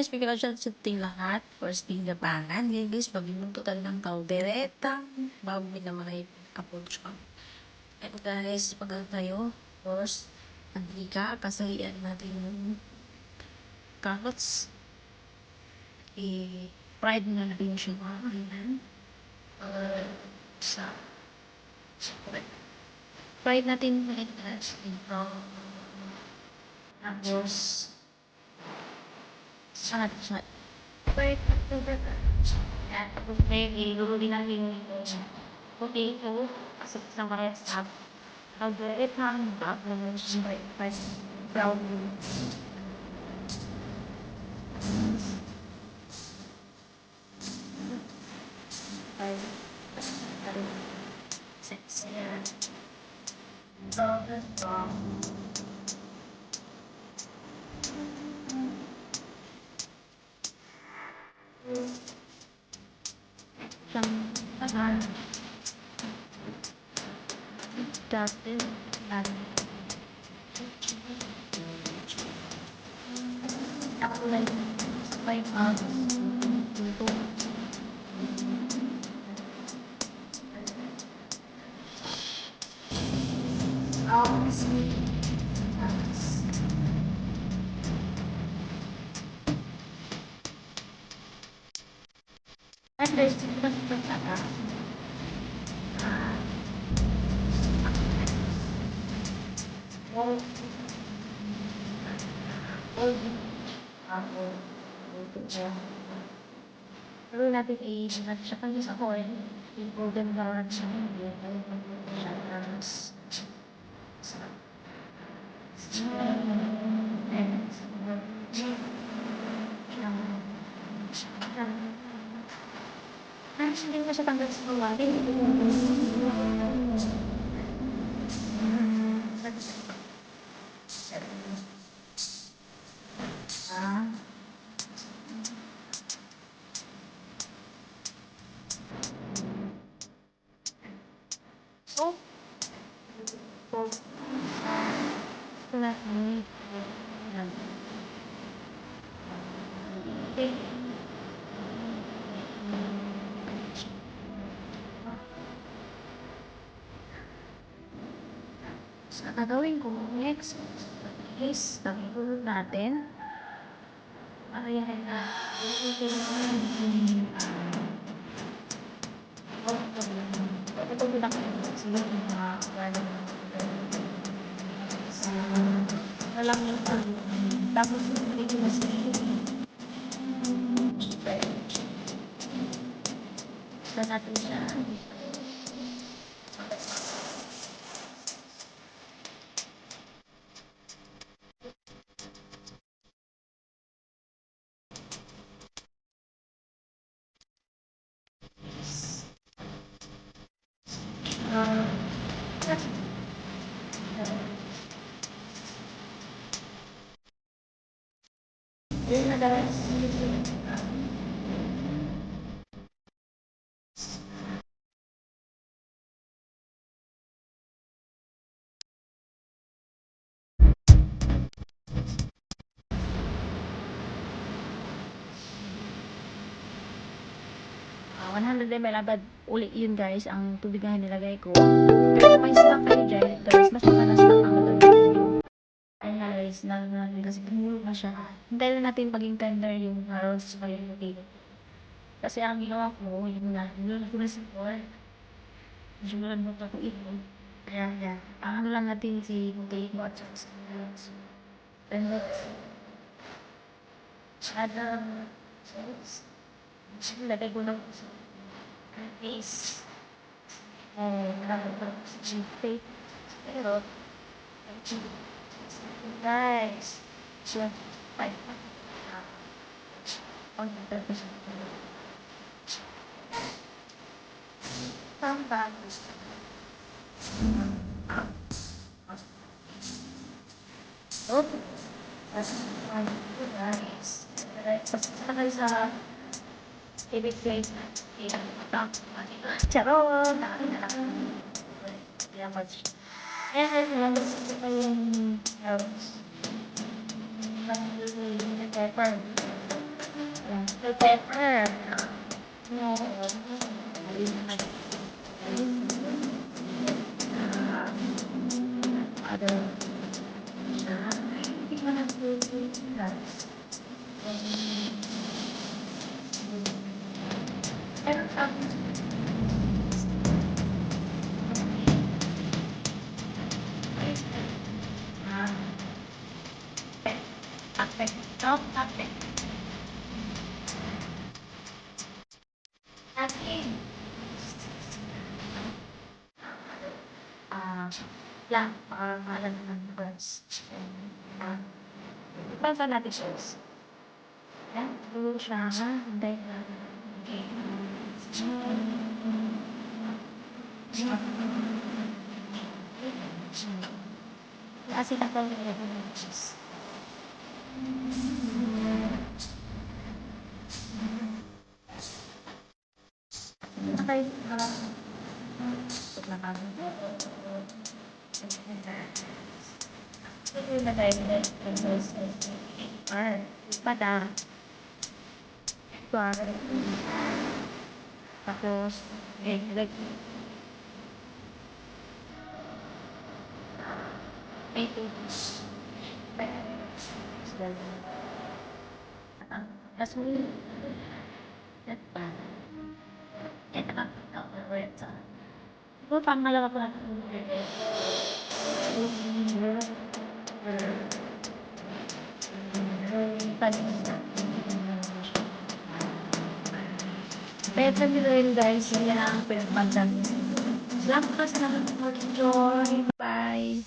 guys, bigla siya sa ting lahat. First thing gabangan, guys, pagbinututan ng kaldereta, bago minamaray kapon siya. Ito guys, pag tayo, first, mantika, kasalian natin yung carrots. I-fried na natin siya mga kailan. Sa fried natin ulit guys. Tapos, sangat. Fried yan. Tapos may ilulubi natin potato. Asap sa mga sab. Kalderet ng fried brown. Dati, ako lang, 5 hours. At least, mas mataka. Pero natin i-ingat siya kasi sa corn. Yung golden brown siya. Hindi mo siya tanggal sa bawah. So, wala. Okay. So, gagawin ko next is nagulog natin. Ayan na. Ito bilang sila yung mga walang yung tapos hindi na sila. Basta natin siya. Ah, 100 ml agad uli yun guys ang tubig na nilagay ko. Pero kung may stock kayo dyan guys, mas makalas stock ang tubig. Ayun nga guys, kasi pinulog na siya. Hintayin na natin maging tender yung carrots o yung potato. Kasi ang ginawa ko, yun nga, nilulog ko na si Paul. Nilulog mo pa ko ito. Kaya, ano lang natin si potato at saka si carrots. Then let's add sauce. Lagay ko na po sa base. Lagay ko na po sa chili. Pero, guys, so, 5 on the purpose. Tambang. Oh, that's fine. Guys, pasok na sa ibig plate na. Charot! And gusto ko yung pepper. pepper. No. Other. Lang, pangalan ng birds. Basta natin siya. Yan, dulu siya. Hintay na. Okay. Kasi nagdala ko ng cheese. Okay. Pada. Bar. Tapos, lagi. Ito. Tapos, ito pangalawa pa. Better nyo rin guys, yan ang pinagpandan. Salamat kasi naman for joy. Bye!